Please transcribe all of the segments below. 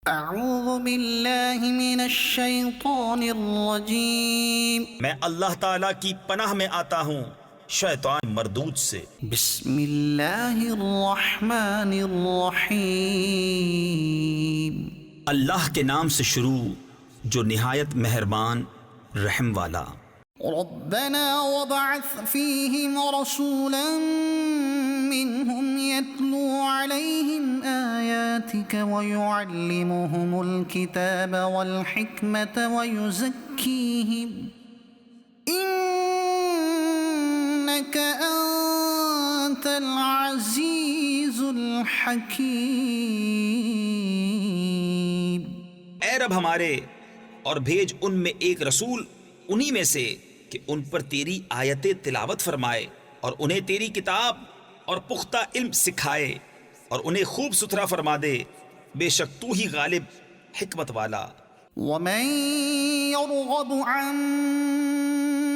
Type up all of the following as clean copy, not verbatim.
اعوذ باللہ من الشیطان الرجیم میں اللہ تعالیٰ کی پناہ میں آتا ہوں شیطان مردود سے۔ بسم اللہ الرحمن الرحیم اللہ کے نام سے شروع جو نہایت مہربان رحم والا۔ ربنا وابعث فیہم رسولا منہم یتلو علیہم آیاتک ویعلمہم الکتاب والحکمت ویزکیہم انک انت العزیز الحکیم۔ اے رب ہمارے، اور بھیج ان میں ایک رسول انہی میں سے کہ ان پر تیری آیتیں تلاوت فرمائے اور انہیں تیری کتاب اور پختہ علم سکھائے اور انہیں خوب ستھرا فرما دے، بے شک تو ہی غالب حکمت والا۔ ومن يرغب عن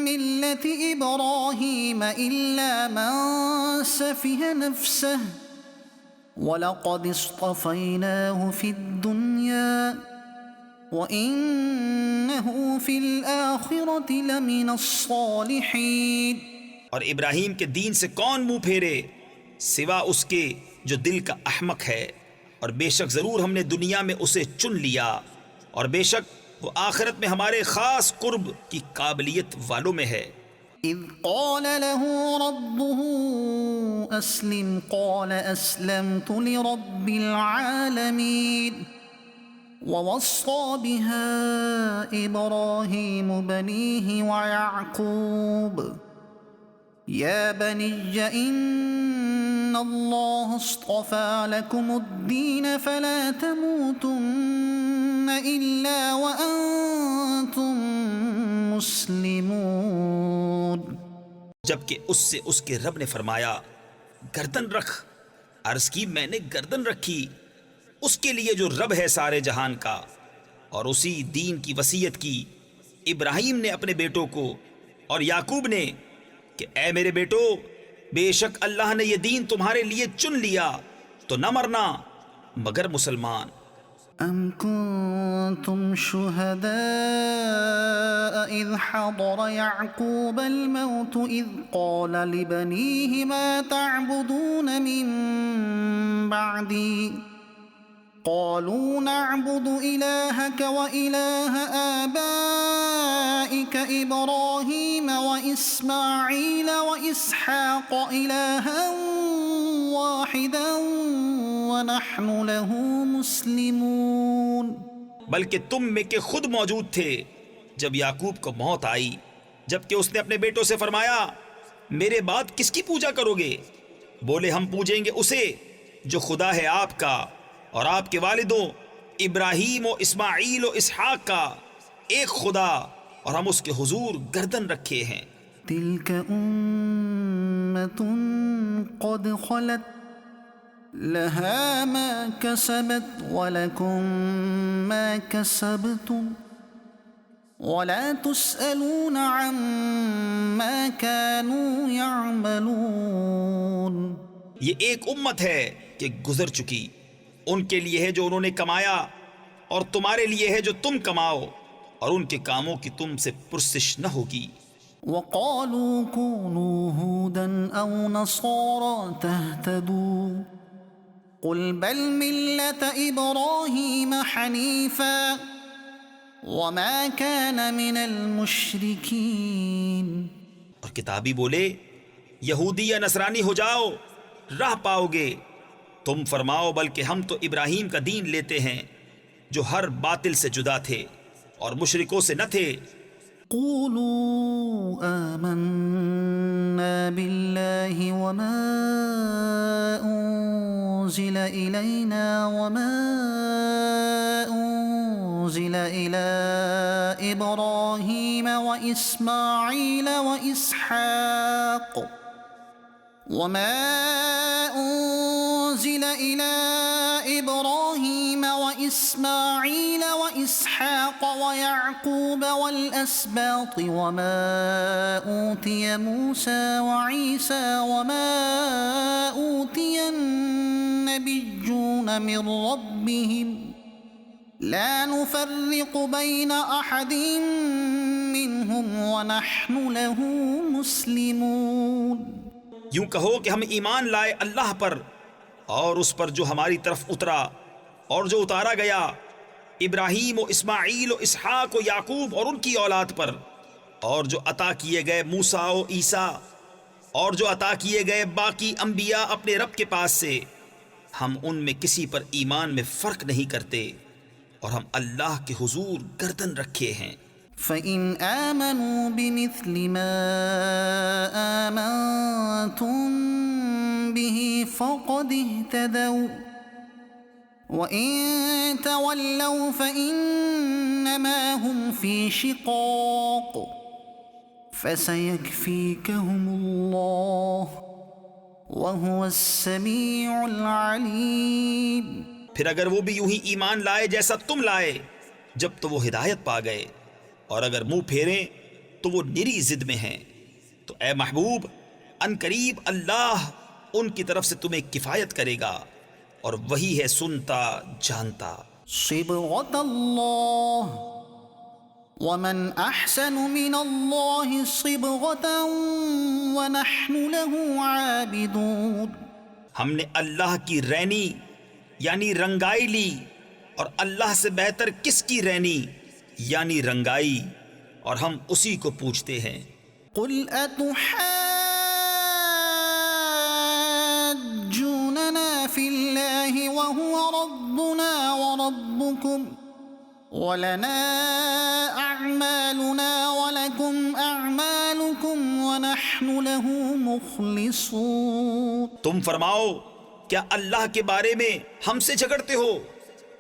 ملة إبراهيم إلا من سفه نفسه ولقد اصطفيناه في الدنيا وَإِنَّهُ فِي الْآخِرَةِ لَمِنَ الصَّالِحِينَ۔ اور ابراہیم کے دین سے کون منہ پھیرے سوا اس کے جو دل کا احمق ہے، اور بے شک ضرور ہم نے دنیا میں اسے چن لیا، اور بے شک وہ آخرت میں ہمارے خاص قرب کی قابلیت والوں میں ہے۔ اذ قال له ربه اسلم قال اسلمت لرب العالمين ووصى بها إبراهيم بنيه ويعقوب يا بني إن الله اصطفى لكم الدين فلا تموتن إلا وأنتم مسلمون۔ جبکہ اس سے اس کے رب نے فرمایا گردن رکھ، عرض کی میں نے گردن رکھی اس کے لیے جو رب ہے سارے جہان کا، اور اسی دین کی وصیت کی ابراہیم نے اپنے بیٹوں کو اور یعقوب نے کہ اے میرے بیٹو، بے شک اللہ نے یہ دین تمہارے لیے چن لیا تو نہ مرنا مگر مسلمان۔ ام کنتم شہداء اذ حضر یعقوب الموت اذ قال لبنیہ ما تعبدون من بعدی قالوا نعبد إلهك وإله آبائك إبراهيم وإسماعيل وإسحاق إلها واحدا ونحن له مسلمون۔ بلکہ تم میں کے خود موجود تھے جب یعقوب کو موت آئی، جبکہ اس نے اپنے بیٹوں سے فرمایا میرے بعد کس کی پوجا کرو گے؟ بولے ہم پوجیں گے اسے جو خدا ہے آپ کا اور آپ کے والدوں ابراہیم و اسماعیل و اسحاق کا، ایک خدا، اور ہم اس کے حضور گردن رکھے ہیں۔ تلک امت قد خلت لها ما کسبت ولکم ما کسبتم ولا تسألون عما كانوا يعملون۔ یہ ایک امت ہے کہ گزر چکی، ان کے لیے ہے جو انہوں نے کمایا، اور تمہارے لیے ہے جو تم کماؤ، اور ان کے کاموں کی تم سے پرسش نہ ہوگی۔ وَقَالُوا كُونُوا هُودًا أَوْ نَصَارَىٰ تَهْتَدُوا قُلْ بَلْ مِلَّةَ إِبْرَاهِيمَ حَنِيفًا وَمَا كَانَ مِنَ الْمُشْرِكِينَ۔ اور کتابی بولے یہودی یا نصرانی ہو جاؤ راہ پاؤ گے، تم فرماؤ بلکہ ہم تو ابراہیم کا دین لیتے ہیں جو ہر باطل سے جدا تھے اور مشرکوں سے نہ تھے۔ قولوا آمنا بالله وما أنزل إلينا وما أنزل إلى إبراهيم وإسماعيل وإسحاق وما أنزل إلى إبراهيم وإسماعيل وإسحاق ويعقوب والأسباط وما أوتي موسى وعيسى وما أوتي النبيون من ربهم لا نفرق بين أحد منهم ونحن له مسلمون. یوں کہو کہ ہم ایمان لائے اللہ پر اور اس پر جو ہماری طرف اترا اور جو اتارا گیا ابراہیم و اسماعیل و اسحاق و یعقوب اور ان کی اولاد پر، اور جو عطا کیے گئے موسیٰ و عیسیٰ اور جو عطا کیے گئے باقی انبیاء اپنے رب کے پاس سے، ہم ان میں کسی پر ایمان میں فرق نہیں کرتے اور ہم اللہ کے حضور گردن رکھے ہیں. فَإِنْ آمَنُوا بِمِثْلِ مَا آمَنْتُمْ بِهِ فَقَدِ اهْتَدَوْا وَإِنْ تَوَلَّوْا فَإِنَّمَا هُمْ فِي شِقَاقٍ فَسَيَكْفِيكَهُمُ اللَّهُ وَهُوَ السَّمِيعُ الْعَلِيمُ. پھر اگر وہ بھی یوں ہی ایمان لائے جیسا تم لائے جب تو وہ ہدایت پا گئے، اور اگر منہ پھیریں تو وہ نری ضد میں ہیں. تو اے محبوب ان قریب اللہ ان کی طرف سے تمہیں کفایت کرے گا اور وہی ہے سنتا جانتا. صبغة الله ومن أحسن من الله صبغة ونحن له عابدون. ہم نے اللہ کی رینی یعنی رنگائی لی، اور اللہ سے بہتر کس کی رینی یعنی رنگائی، اور ہم اسی کو پوچھتے ہیں. قل أتحاجوننا في الله وهو ربنا وربكم ولنا أعمالنا ولكم أعمالكم ونحن له مخلصون. تم فرماؤ کیا اللہ کے بارے میں ہم سے جھگڑتے ہو،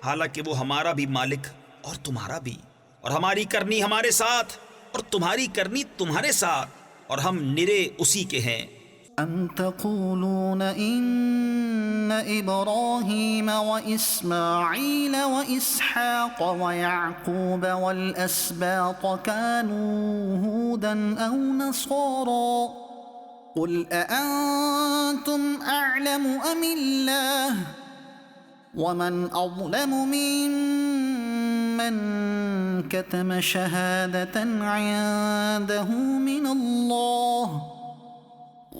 حالانکہ وہ ہمارا بھی مالک اور تمہارا بھی، اور ہماری کرنی ہمارے ساتھ اور تمہاری کرنی تمہارے ساتھ، اور ہم نرے اسی کے ہیں. أم تقولون إن إبراهيم وإسماعيل وإسحاق ويعقوب والأسباط كانوا هودا أو نصارى قل أأنتم أعلم أم الله ومن أظلم ممن كتم شهادة عنده من الله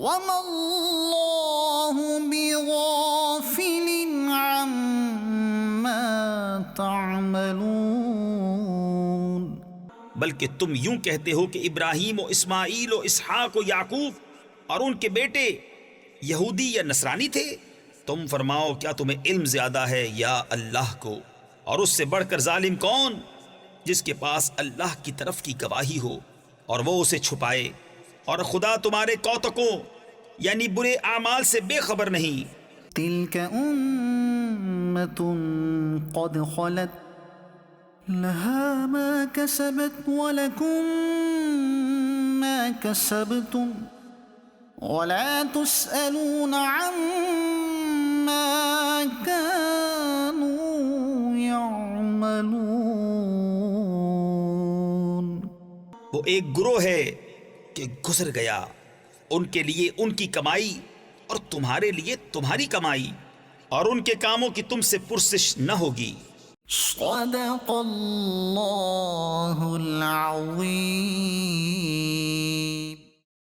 وما الله بغافل عما تعملون. بلکہ تم یوں کہتے ہو کہ ابراہیم و اسماعیل و اسحاق و یعقوب اور ان کے بیٹے یہودی یا نصرانی تھے. تم فرماؤ کیا تمہیں علم زیادہ ہے یا اللہ کو؟ اور اس سے بڑھ کر ظالم کون جس کے پاس اللہ کی طرف کی گواہی ہو اور وہ اسے چھپائے، اور خدا تمہارے کوتکوں یعنی برے اعمال سے بے خبر نہیں. تلك أمة قد خلت لها ما كسبت ولكم ما كسبتم ولا تسألون عما كانوا يعملون. وہ ایک گروہ ہے کہ گزر گیا، ان کے لیے ان کی کمائی اور تمہارے لیے تمہاری کمائی، اور ان کے کاموں کی تم سے پرسش نہ ہوگی. صدق اللہ العظیم.